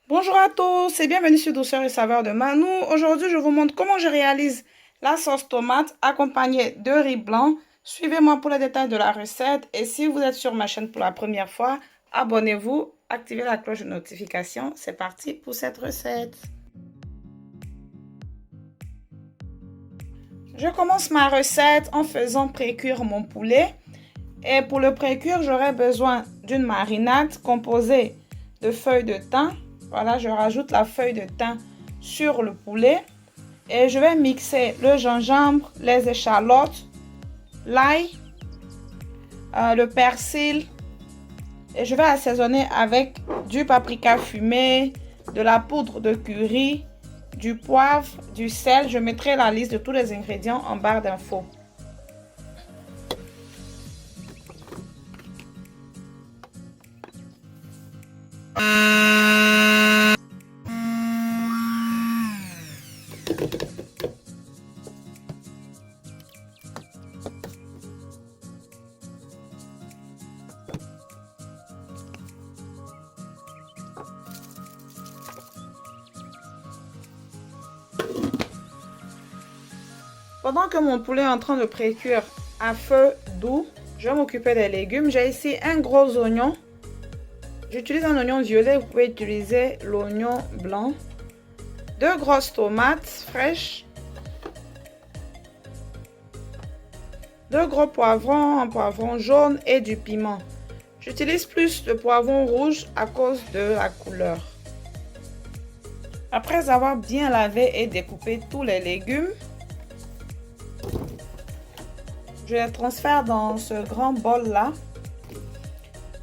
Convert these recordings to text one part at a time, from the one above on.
Bonjour à tous et bienvenue sur Douceur et Saveur de Manou. Aujourd'hui, je vous montre comment je réalise la sauce tomate accompagnée de riz blanc. Suivez-moi pour les détails de la recette et si vous êtes sur ma chaîne pour la première fois, abonnez-vous, activez la cloche de notification. C'est parti pour cette recette. Je commence ma recette en faisant précuire mon poulet. Et pour le précuire, j'aurai besoin d'une marinade composée de feuilles de thym. Voilà, je rajoute la feuille de thym sur le poulet. Et je vais mixer le gingembre, les échalotes, l'ail, le persil. Et je vais assaisonner avec du paprika fumé, de la poudre de curry, du poivre, du sel. Je mettrai la liste de tous les ingrédients en barre d'infos. Pendant que mon poulet est en train de précuire à feu doux, je vais m'occuper des légumes. J'ai ici un gros oignon. J'utilise un oignon violet, vous pouvez utiliser l'oignon blanc. 2 grosses tomates fraîches. 2 gros poivrons, un poivron jaune et du piment. J'utilise plus le poivron rouge à cause de la couleur. Après avoir bien lavé et découpé tous les légumes, je les transfère dans ce grand bol là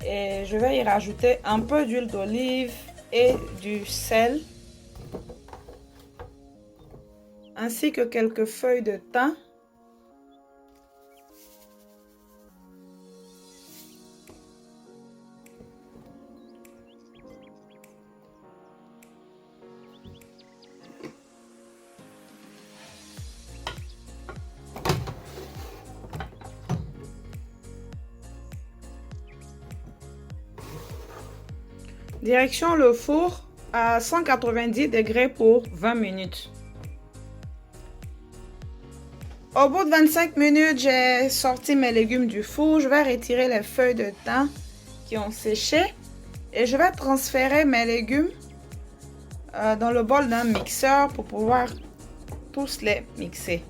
et je vais y rajouter un peu d'huile d'olive et du sel ainsi que quelques feuilles de thym. Direction le four à 190 degrés pour 20 minutes. Au bout de 25 minutes, j'ai sorti mes légumes du four. Je vais retirer les feuilles de thym qui ont séché et je vais transférer mes légumes dans le bol d'un mixeur pour pouvoir tous les mixer.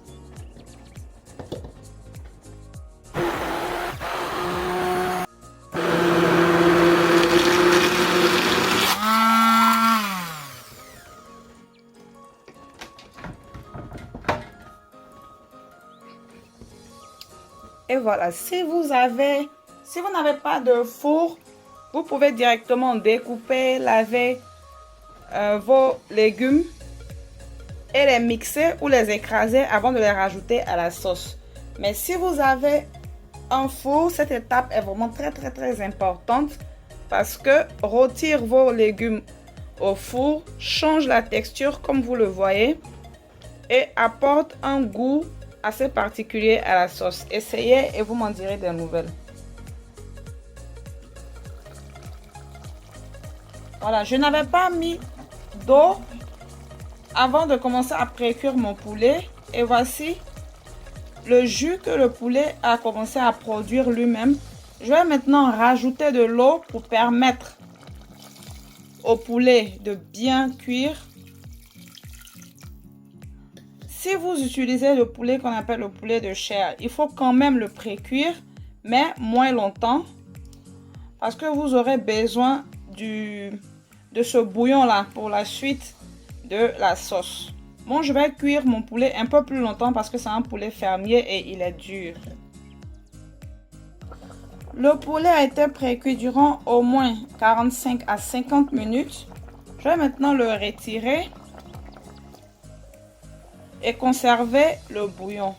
Et voilà, si vous n'avez pas de four, vous pouvez directement découper, laver vos légumes et les mixer ou les écraser avant de les rajouter à la sauce. Mais si vous avez un four, cette étape est vraiment très importante parce que rôtir vos légumes au four change la texture comme vous le voyez et apporte un goût assez particulier à la sauce. Essayez et vous m'en direz des nouvelles. Voilà, je n'avais pas mis d'eau avant de commencer à précuire mon poulet. Et voici le jus que le poulet a commencé à produire lui-même. Je vais maintenant rajouter de l'eau pour permettre au poulet de bien cuire. Si vous utilisez le poulet qu'on appelle le poulet de chair, il faut quand même le précuire, mais moins longtemps. Parce que vous aurez besoin de ce bouillon-là pour la suite de la sauce. Bon, je vais cuire mon poulet un peu plus longtemps parce que c'est un poulet fermier et il est dur. Le poulet a été précuit durant au moins 45 à 50 minutes. Je vais maintenant le retirer et conserver le bouillon.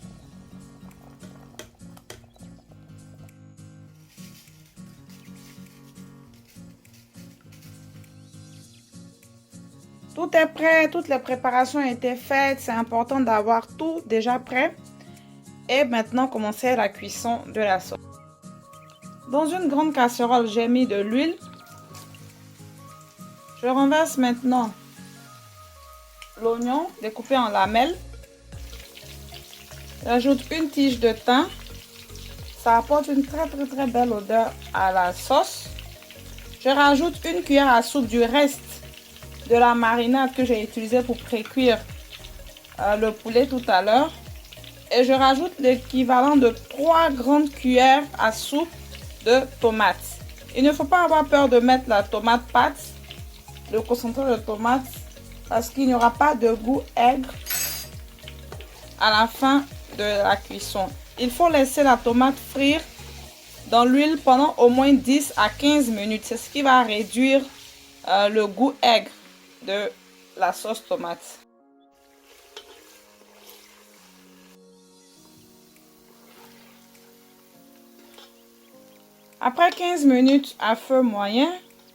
Tout est prêt, toutes les préparations ont été faites. C'est important d'avoir tout déjà prêt. Et maintenant, commencer la cuisson de la sauce. Dans une grande casserole, j'ai mis de l'huile. Je Je renverse maintenant l'oignon découpé en lamelles. J'ajoute une tige de thym. Ça apporte une très belle odeur à la sauce. Je rajoute une cuillère à soupe du reste de la marinade que j'ai utilisée pour pré-cuire le poulet tout à l'heure. Et je rajoute l'équivalent de 3 grandes cuillères à soupe de tomates. Il ne faut pas avoir peur de mettre la tomate pâte, le concentré de tomate, parce qu'il n'y aura pas de goût aigre à la fin de la cuisson. Il faut laisser la tomate frire dans l'huile pendant au moins 10 à 15 minutes. C'est ce qui va réduire le goût aigre de la sauce tomate. Après 15 minutes à feu moyen,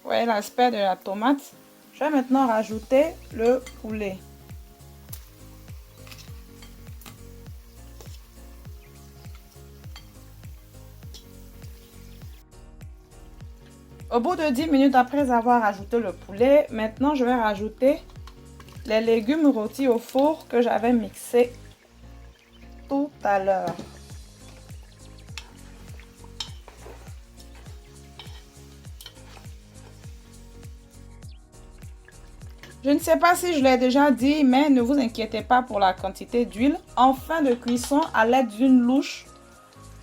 vous voyez l'aspect de la tomate, je vais maintenant rajouter le poulet. Au bout de 10 minutes après avoir ajouté le poulet, maintenant je vais rajouter les légumes rôtis au four que j'avais mixés tout à l'heure. Je ne sais pas si je l'ai déjà dit, mais ne vous inquiétez pas pour la quantité d'huile. En fin de cuisson, à l'aide d'une louche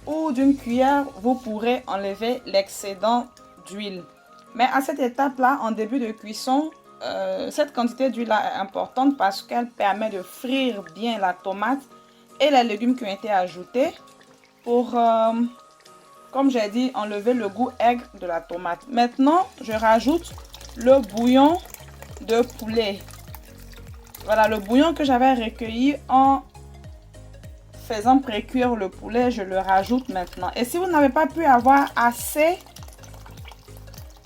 ou d'une cuillère, vous pourrez enlever l'excédent d'huile. Mais à cette étape-là, en début de cuisson, cette quantité d'huile est importante parce qu'elle permet de frire bien la tomate et les légumes qui ont été ajoutés pour, comme j'ai dit, enlever le goût aigre de la tomate. Maintenant, je rajoute le bouillon de poulet. Voilà, le bouillon que j'avais recueilli en faisant pré-cuire le poulet, je le rajoute maintenant. Et si vous n'avez pas pu avoir assez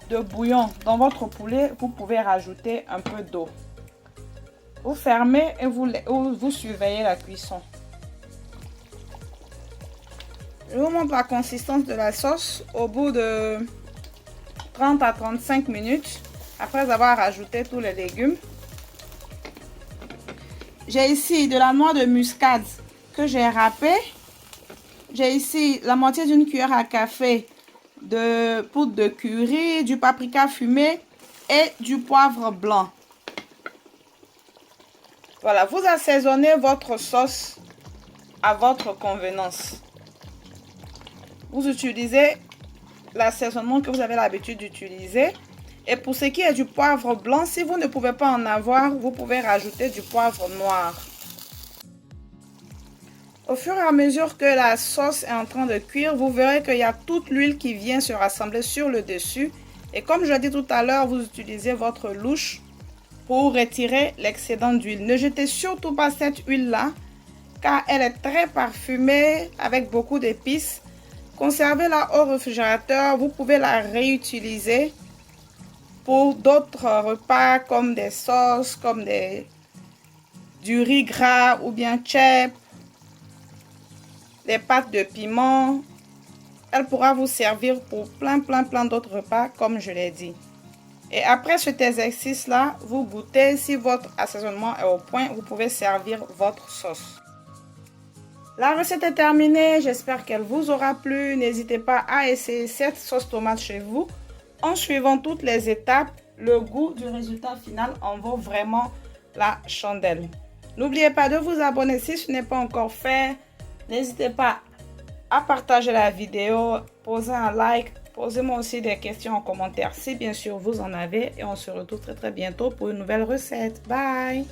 de bouillon dans votre poulet, vous pouvez rajouter un peu d'eau. Vous fermez et vous surveillez la cuisson. Je vous montre la consistance de la sauce au bout de 30 à 35 minutes après avoir ajouté tous les légumes. J'ai ici de la noix de muscade que j'ai râpée. J'ai ici la moitié d'une cuillère à café de poudre de curry, du paprika fumé et du poivre blanc. Voilà, vous assaisonnez votre sauce à votre convenance. Vous utilisez l'assaisonnement que vous avez l'habitude d'utiliser. Et pour ce qui est du poivre blanc, si vous ne pouvez pas en avoir, vous pouvez rajouter du poivre noir. Au fur et à mesure que la sauce est en train de cuire, vous verrez qu'il y a toute l'huile qui vient se rassembler sur le dessus. Et comme je l'ai dit tout à l'heure, vous utilisez votre louche pour retirer l'excédent d'huile. Ne jetez surtout pas cette huile-là, car elle est très parfumée avec beaucoup d'épices. Conservez-la au réfrigérateur, vous pouvez la réutiliser pour d'autres repas comme des sauces, comme du riz gras ou bien chip, des pâtes de piment. Elle pourra vous servir pour plein d'autres repas comme je l'ai dit. Et après cet exercice-là, vous goûtez si votre assaisonnement est au point, vous pouvez servir votre sauce. La recette est terminée, j'espère qu'elle vous aura plu. N'hésitez pas à essayer cette sauce tomate chez vous. En suivant toutes les étapes, le goût du résultat final en vaut vraiment la chandelle. N'oubliez pas de vous abonner si ce n'est pas encore fait. N'hésitez pas à partager la vidéo, poser un like, posez-moi aussi des questions en commentaire si bien sûr vous en avez. Et on se retrouve très bientôt pour une nouvelle recette. Bye!